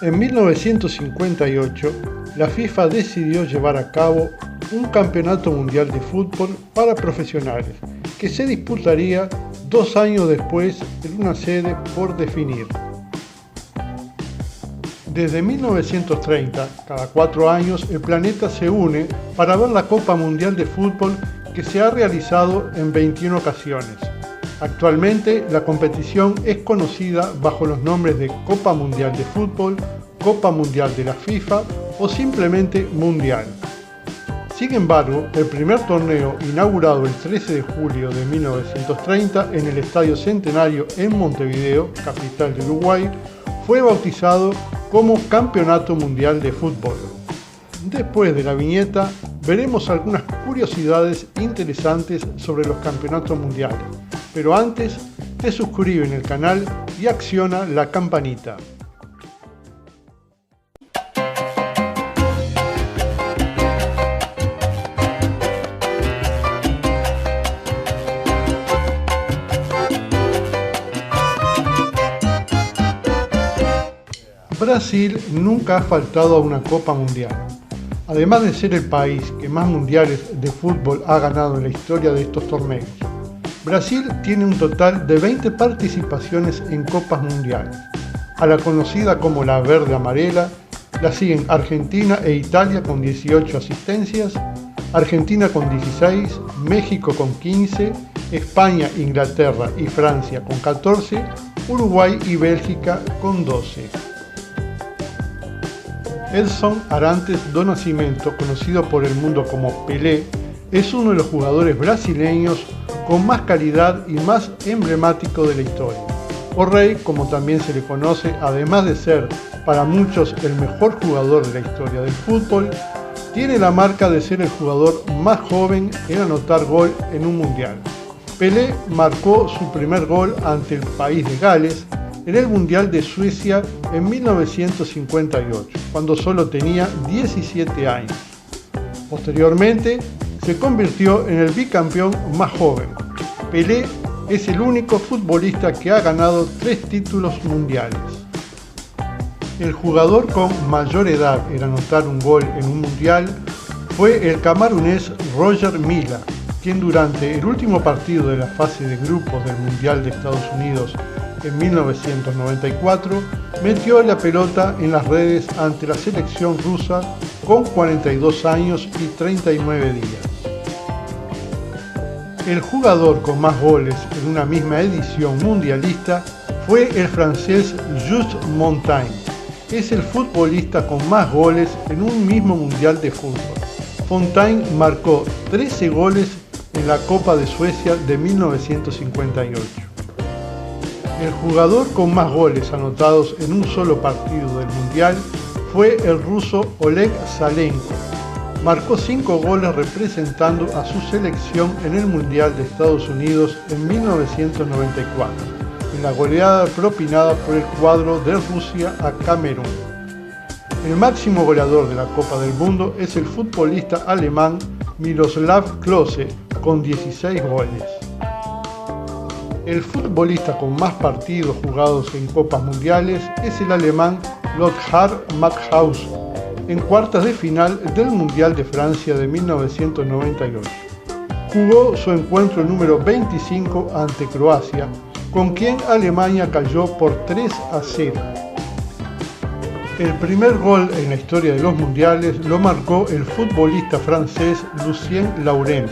En 1958, la FIFA decidió llevar a cabo un campeonato mundial de fútbol para profesionales, que se disputaría 2 años después en una sede por definir. Desde 1930, cada 4 años, el planeta se une para ver la Copa Mundial de Fútbol que se ha realizado en 21 ocasiones. Actualmente, la competición es conocida bajo los nombres de Copa Mundial de Fútbol, Copa Mundial de la FIFA o simplemente Mundial. Sin embargo, el primer torneo, inaugurado el 13 de julio de 1930 en el Estadio Centenario en Montevideo, capital de Uruguay, fue bautizado como Campeonato Mundial de Fútbol. Después de la viñeta, veremos algunas curiosidades interesantes sobre los campeonatos mundiales. Pero antes, te suscribe en el canal y acciona la campanita. Brasil nunca ha faltado a una Copa Mundial. Además de ser el país que más mundiales de fútbol ha ganado en la historia de estos torneos, Brasil tiene un total de 20 participaciones en Copas Mundiales. A la conocida como la verde-amarela, la siguen Argentina e Italia con 18 asistencias, Argentina con 16, México con 15, España, Inglaterra y Francia con 14, Uruguay y Bélgica con 12. Edson Arantes do Nascimento, conocido por el mundo como Pelé, es uno de los jugadores brasileños con más calidad y más emblemático de la historia. O Rey, como también se le conoce, además de ser para muchos el mejor jugador de la historia del fútbol, tiene la marca de ser el jugador más joven en anotar gol en un mundial. Pelé marcó su primer gol ante el país de Gales en el Mundial de Suecia en 1958, cuando solo tenía 17 años. Posteriormente, se convirtió en el bicampeón más joven. Pelé es el único futbolista que ha ganado 3 títulos mundiales. El jugador con mayor edad en anotar un gol en un mundial fue el camerunés Roger Milla, quien durante el último partido de la fase de grupos del Mundial de Estados Unidos en 1994, metió la pelota en las redes ante la selección rusa con 42 años y 39 días. El jugador con más goles en una misma edición mundialista fue el francés Just Montaigne. Es el futbolista con más goles en un mismo mundial de fútbol. Fontaine marcó 13 goles en la Copa de Suecia de 1958. El jugador con más goles anotados en un solo partido del Mundial fue el ruso Oleg Salenko. Marcó 5 goles representando a su selección en el Mundial de Estados Unidos en 1994, en la goleada propinada por el cuadro de Rusia a Camerún. El máximo goleador de la Copa del Mundo es el futbolista alemán Miroslav Klose, con 16 goles. El futbolista con más partidos jugados en Copas Mundiales es el alemán Lothar Matthaus, en cuartas de final del Mundial de Francia de 1998. Jugó su encuentro número 25 ante Croacia, con quien Alemania cayó por 3-0. El primer gol en la historia de los mundiales lo marcó el futbolista francés Lucien Laurent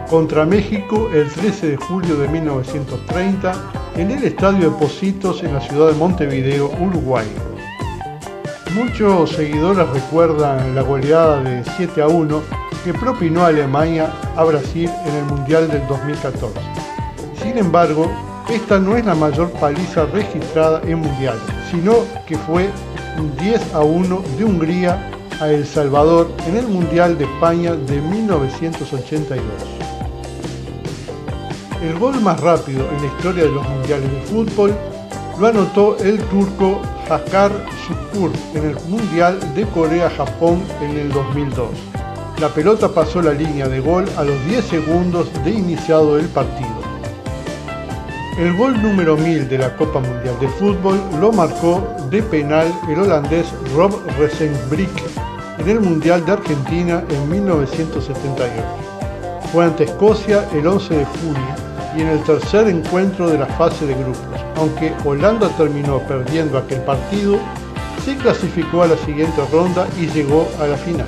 contra México el 13 de julio de 1930 en el Estadio de Pocitos en la ciudad de Montevideo, Uruguay. Muchos seguidores recuerdan la goleada de 7-1 que propinó Alemania a Brasil en el Mundial del 2014. Sin embargo, esta no es la mayor paliza registrada en mundiales, sino que fue un 10-1 de Hungría a El Salvador en el Mundial de España de 1982. El gol más rápido en la historia de los mundiales de fútbol lo anotó el turco Hakkar Şükür en el Mundial de Corea-Japón en el 2002. La pelota pasó la línea de gol a los 10 segundos de iniciado el partido. El gol número 1000 de la Copa Mundial de Fútbol lo marcó de penal el holandés Rob Resenbrink en el Mundial de Argentina en 1978. Fue ante Escocia el 11 de junio y en el tercer encuentro de la fase de grupos. Aunque Holanda terminó perdiendo aquel partido, se clasificó a la siguiente ronda y llegó a la final.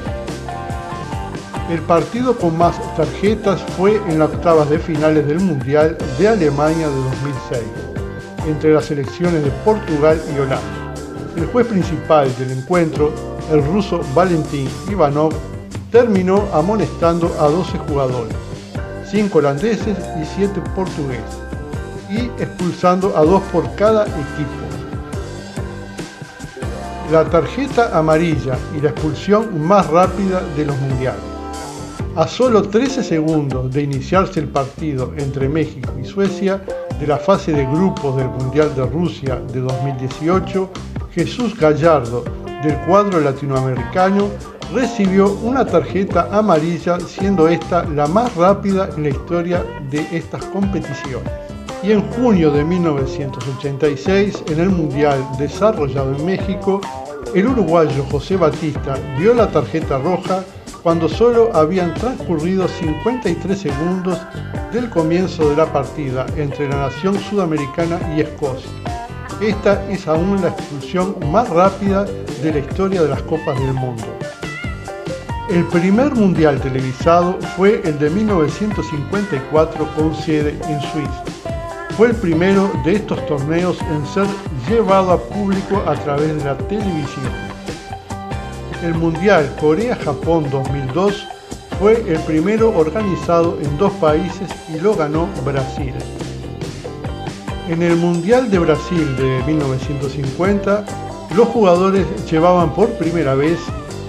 El partido con más tarjetas fue en las octavas de finales del Mundial de Alemania de 2006, entre las selecciones de Portugal y Holanda. El juez principal del encuentro, el ruso Valentin Ivanov, terminó amonestando a 12 jugadores, 5 holandeses y 7 portugueses, y expulsando a 2 por cada equipo. La tarjeta amarilla y la expulsión más rápida de los mundiales. A solo 13 segundos de iniciarse el partido entre México y Suecia de la fase de grupos del Mundial de Rusia de 2018, Jesús Gallardo, del cuadro latinoamericano, recibió una tarjeta amarilla, siendo esta la más rápida en la historia de estas competiciones. Y en junio de 1986, en el Mundial desarrollado en México, el uruguayo José Batista vio la tarjeta roja cuando solo habían transcurrido 53 segundos del comienzo de la partida entre la nación sudamericana y Escocia. Esta es aún la expulsión más rápida de la historia de las Copas del Mundo. El primer mundial televisado fue el de 1954 con sede en Suiza. Fue el primero de estos torneos en ser llevado a público a través de la televisión. El Mundial Corea-Japón 2002 fue el primero organizado en 2 países y lo ganó Brasil. En el Mundial de Brasil de 1950, los jugadores llevaban por primera vez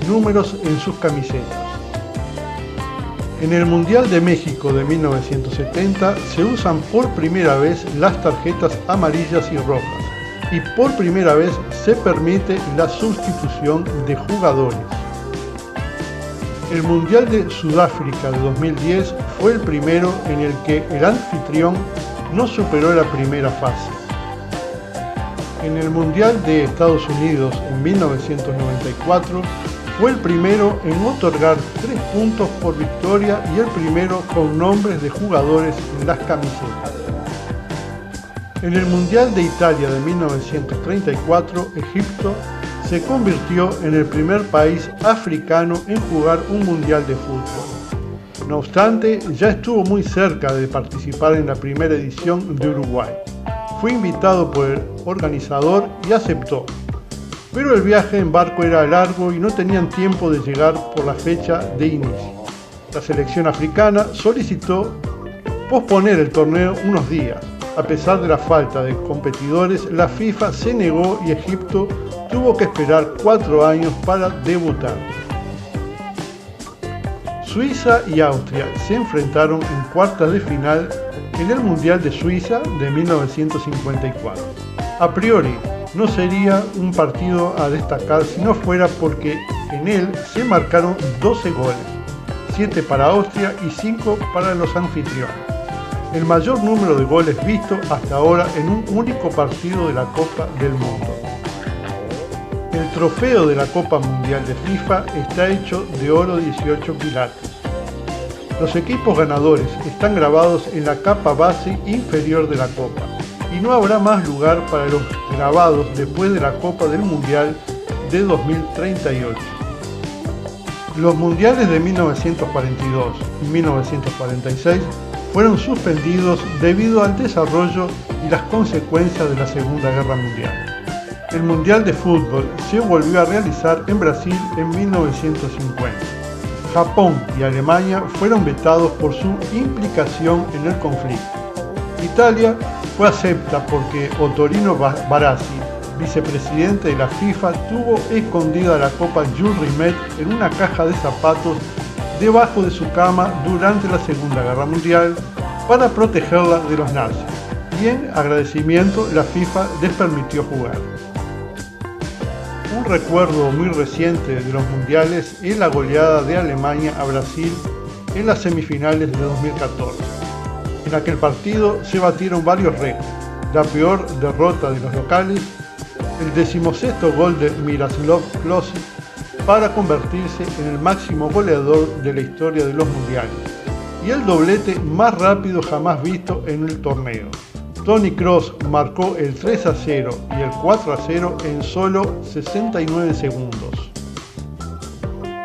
números en sus camisetas. En el Mundial de México de 1970 se usan por primera vez las tarjetas amarillas y rojas, y por primera vez se permite la sustitución de jugadores. El Mundial de Sudáfrica de 2010 fue el primero en el que el anfitrión no superó la primera fase. En el Mundial de Estados Unidos en 1994 fue el primero en otorgar 3 puntos por victoria y el primero con nombres de jugadores en las camisetas. En el Mundial de Italia de 1934, Egipto se convirtió en el primer país africano en jugar un mundial de fútbol. No obstante, ya estuvo muy cerca de participar en la primera edición de Uruguay. Fue invitado por el organizador y aceptó, pero el viaje en barco era largo y no tenían tiempo de llegar por la fecha de inicio. La selección africana solicitó posponer el torneo unos días. A pesar de la falta de competidores, la FIFA se negó y Egipto tuvo que esperar 4 años para debutar. Suiza y Austria se enfrentaron en cuartas de final en el Mundial de Suiza de 1954. A priori, no sería un partido a destacar si no fuera porque en él se marcaron 12 goles, 7 para Austria y 5 para los anfitriones. El mayor número de goles visto hasta ahora en un único partido de la Copa del Mundo. El trofeo de la Copa Mundial de FIFA está hecho de oro 18 quilates. Los equipos ganadores están grabados en la capa base inferior de la copa y no habrá más lugar para los grabados después de la Copa del Mundial de 2038. Los mundiales de 1942 y 1946 fueron suspendidos debido al desarrollo y las consecuencias de la Segunda Guerra Mundial. El Mundial de Fútbol se volvió a realizar en Brasil en 1950. Japón y Alemania fueron vetados por su implicación en el conflicto. Italia fue acepta porque Ottorino Barassi, vicepresidente de la FIFA, tuvo escondida la Copa Jules Rimet en una caja de zapatos debajo de su cama durante la Segunda Guerra Mundial para protegerla de los nazis, y en agradecimiento la FIFA les permitió jugar. Un recuerdo muy reciente de los mundiales es la goleada de Alemania a Brasil en las semifinales de 2014. En aquel partido se batieron varios récords: la peor derrota de los locales, el 16º gol de Miroslav Klose para convertirse en el máximo goleador de la historia de los mundiales, y el doblete más rápido jamás visto en el torneo. Toni Kroos marcó el 3-0 y el 4-0 en solo 69 segundos.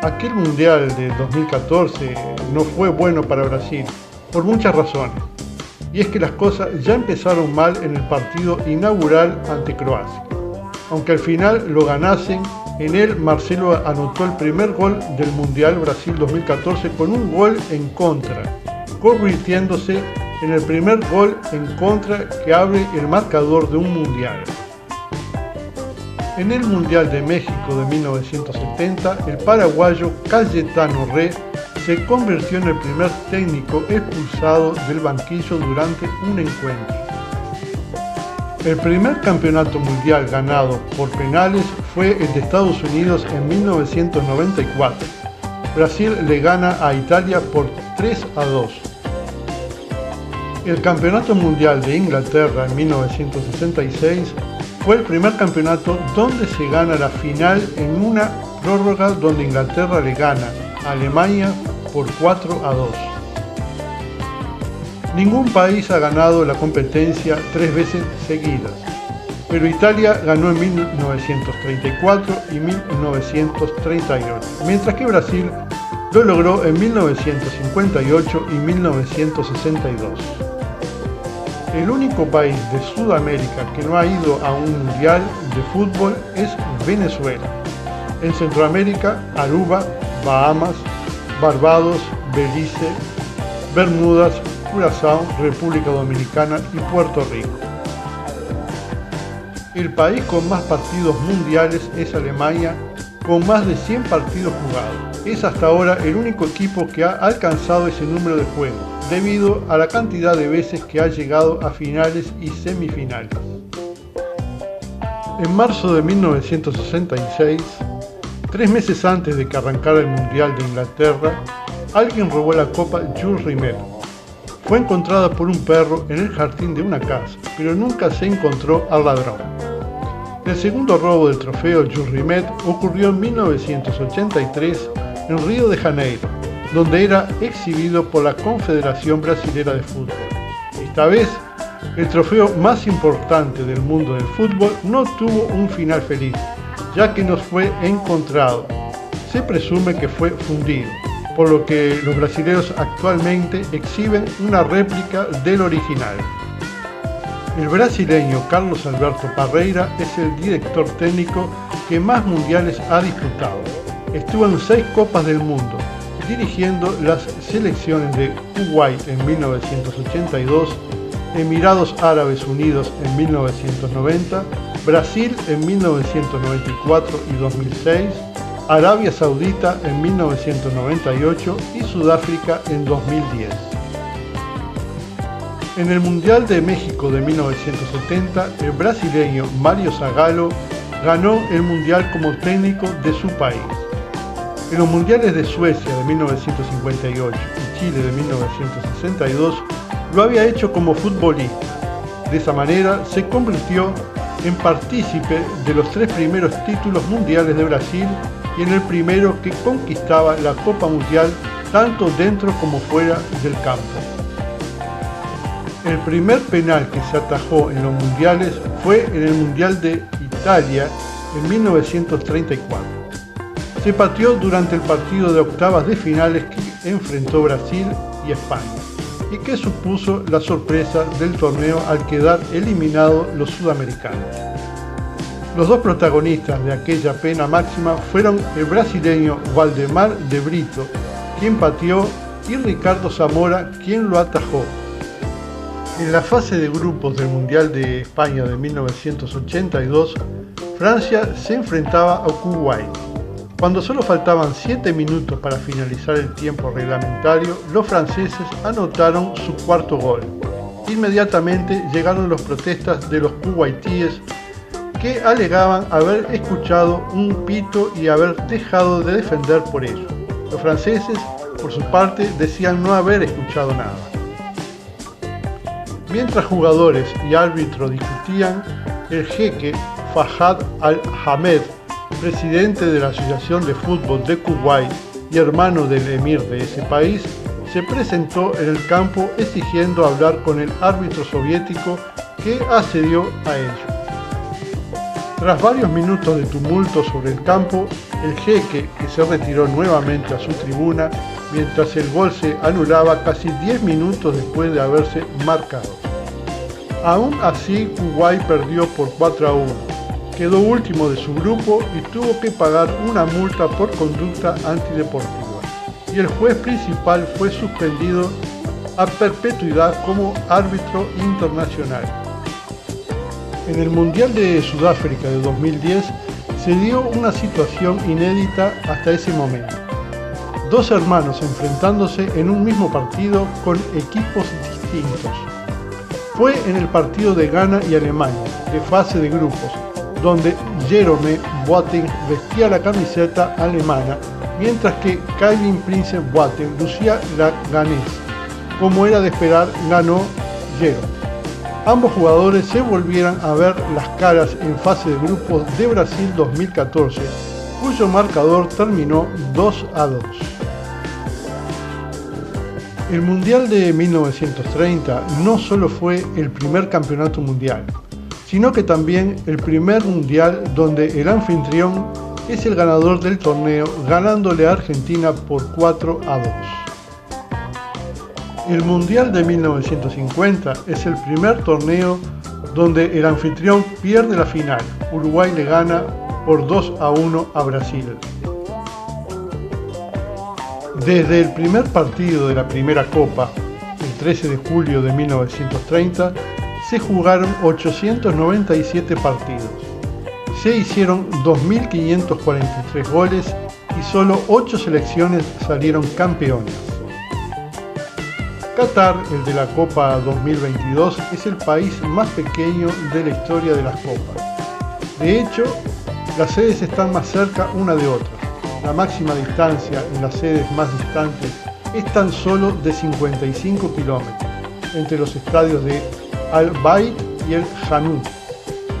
Aquel mundial de 2014 no fue bueno para Brasil, por muchas razones, y es que las cosas ya empezaron mal en el partido inaugural ante Croacia. Aunque al final lo ganasen, en él Marcelo anotó el primer gol del Mundial Brasil 2014 con un gol en contra, convirtiéndose en el primer gol en contra que abre el marcador de un mundial. En el Mundial de México de 1970, el paraguayo Cayetano Ré se convirtió en el primer técnico expulsado del banquillo durante un encuentro. El primer campeonato mundial ganado por penales fue el de Estados Unidos en 1994. Brasil le gana a Italia por 3-2. El Campeonato Mundial de Inglaterra en 1966 fue el primer campeonato donde se gana la final en una prórroga donde Inglaterra le gana a Alemania por 4-2. Ningún país ha ganado la competencia 3 veces seguidas, pero Italia ganó en 1934 y 1938, mientras que Brasil lo logró en 1958 y 1962. El único país de Sudamérica que no ha ido a un mundial de fútbol es Venezuela. En Centroamérica, Aruba, Bahamas, Barbados, Belice, Bermudas, Curazao, República Dominicana y Puerto Rico. El país con más partidos mundiales es Alemania, con más de 100 partidos jugados. Es hasta ahora el único equipo que ha alcanzado ese número de juegos, debido a la cantidad de veces que ha llegado a finales y semifinales. En marzo de 1966, 3 meses antes de que arrancara el Mundial de Inglaterra, alguien robó la copa Jules Rimet. Fue encontrada por un perro en el jardín de una casa, pero nunca se encontró al ladrón. El segundo robo del trofeo Jules Rimet ocurrió en 1983 en Río de Janeiro, donde era exhibido por la Confederación Brasilera de Fútbol. Esta vez, el trofeo más importante del mundo del fútbol no tuvo un final feliz, ya que no fue encontrado. Se presume que fue fundido, por lo que los brasileños actualmente exhiben una réplica del original. El brasileño Carlos Alberto Parreira es el director técnico que más mundiales ha disputado. Estuvo en 6 Copas del Mundo, dirigiendo las selecciones de Kuwait en 1982, Emiratos Árabes Unidos en 1990, Brasil en 1994 y 2006, Arabia Saudita en 1998 y Sudáfrica en 2010. En el Mundial de México de 1970, el brasileño Mário Zagallo ganó el Mundial como técnico de su país. En los Mundiales de Suecia de 1958 y Chile de 1962 lo había hecho como futbolista. De esa manera se convirtió en partícipe de los 3 primeros títulos mundiales de Brasil y en el primero que conquistaba la Copa Mundial tanto dentro como fuera del campo. El primer penal que se atajó en los mundiales fue en el Mundial de Italia en 1934. Se pateó durante el partido de octavas de finales que enfrentó Brasil y España, y que supuso la sorpresa del torneo al quedar eliminados los sudamericanos. Los 2 protagonistas de aquella pena máxima fueron el brasileño Waldemar de Brito, quien pateó, y Ricardo Zamora, quien lo atajó. En la fase de grupos del Mundial de España de 1982, Francia se enfrentaba a Kuwait. Cuando solo faltaban 7 minutos para finalizar el tiempo reglamentario, los franceses anotaron su 4º gol. Inmediatamente llegaron las protestas de los kuwaitíes, que alegaban haber escuchado un pito y haber dejado de defender por ello. Los franceses, por su parte, decían no haber escuchado nada. Mientras jugadores y árbitros discutían, el jeque Fahad Al-Hamed, presidente de la Asociación de Fútbol de Kuwait y hermano del emir de ese país, se presentó en el campo exigiendo hablar con el árbitro soviético, que accedió a ello. Tras varios minutos de tumulto sobre el campo, el jeque, que se retiró nuevamente a su tribuna mientras el gol se anulaba casi 10 minutos después de haberse marcado. Aún así, Kuwait perdió por 4-1, quedó último de su grupo y tuvo que pagar una multa por conducta antideportiva, y el juez principal fue suspendido a perpetuidad como árbitro internacional. En el Mundial de Sudáfrica de 2010 se dio una situación inédita hasta ese momento. Dos hermanos enfrentándose en un mismo partido con equipos distintos. Fue en el partido de Ghana y Alemania, de fase de grupos, donde Jerome Boateng vestía la camiseta alemana, mientras que Kevin Prince Boateng lucía la ganesa. Como era de esperar, ganó Jerome. Ambos jugadores se volvieran a ver las caras en fase de grupos de Brasil 2014, cuyo marcador terminó 2-2. El Mundial de 1930 no solo fue el primer campeonato mundial, sino que también el primer mundial donde el anfitrión es el ganador del torneo, ganándole a Argentina por 4-2. El Mundial de 1950 es el primer torneo donde el anfitrión pierde la final. Uruguay le gana por 2-1 a Brasil. Desde el primer partido de la primera Copa, el 13 de julio de 1930, se jugaron 897 partidos. Se hicieron 2.543 goles y solo 8 selecciones salieron campeonas. Qatar, el de la Copa 2022, es el país más pequeño de la historia de las copas. De hecho, las sedes están más cerca una de otra. La máxima distancia en las sedes más distantes es tan solo de 55 kilómetros, entre los estadios de Al Bayt y el Janú.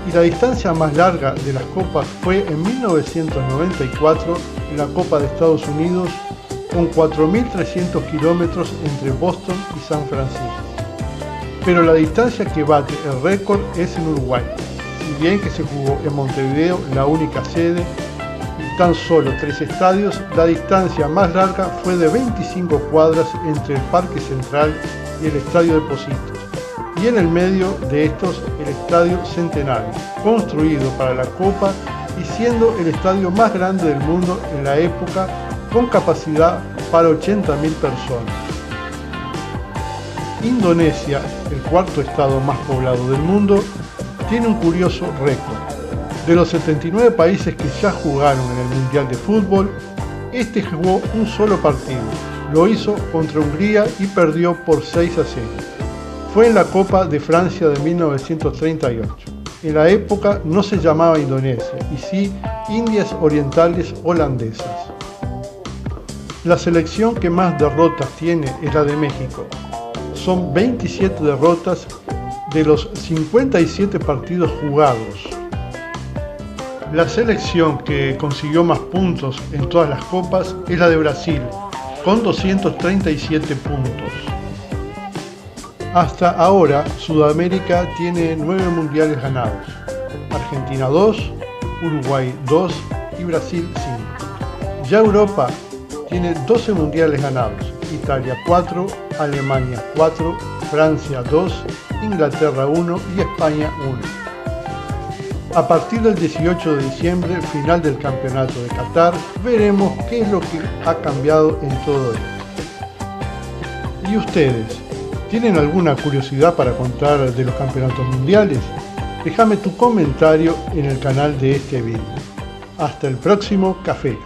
Y la distancia más larga de las copas fue en 1994 en la Copa de Estados Unidos, con 4.300 kilómetros entre Boston y San Francisco. Pero la distancia que bate el récord es en Uruguay, si bien que se jugó en Montevideo, la única sede, y tan solo 3 estadios, la distancia más larga fue de 25 cuadras entre el Parque Central y el Estadio de Pocitos, y en el medio de estos el Estadio Centenario, construido para la Copa y siendo el estadio más grande del mundo en la época, con capacidad para 80.000 personas. Indonesia, el cuarto estado más poblado del mundo, tiene un curioso récord. De los 79 países que ya jugaron en el Mundial de Fútbol, este jugó un solo partido. Lo hizo contra Hungría y perdió por 6-0. Fue en la Copa de Francia de 1938. En la época no se llamaba Indonesia, y sí Indias Orientales Holandesas. La selección que más derrotas tiene es la de México. Son 27 derrotas de los 57 partidos jugados. La selección que consiguió más puntos en todas las copas es la de Brasil, con 237 puntos. Hasta ahora, Sudamérica tiene 9 mundiales ganados. Argentina 2, Uruguay 2 y Brasil 5. Ya Europa tiene 12 mundiales ganados, Italia 4, Alemania 4, Francia 2, Inglaterra 1 y España 1. A partir del 18 de diciembre, final del campeonato de Qatar, veremos qué es lo que ha cambiado en todo esto. ¿Y ustedes? ¿Tienen alguna curiosidad para contar de los campeonatos mundiales? Déjame tu comentario en el canal de este video. Hasta el próximo café.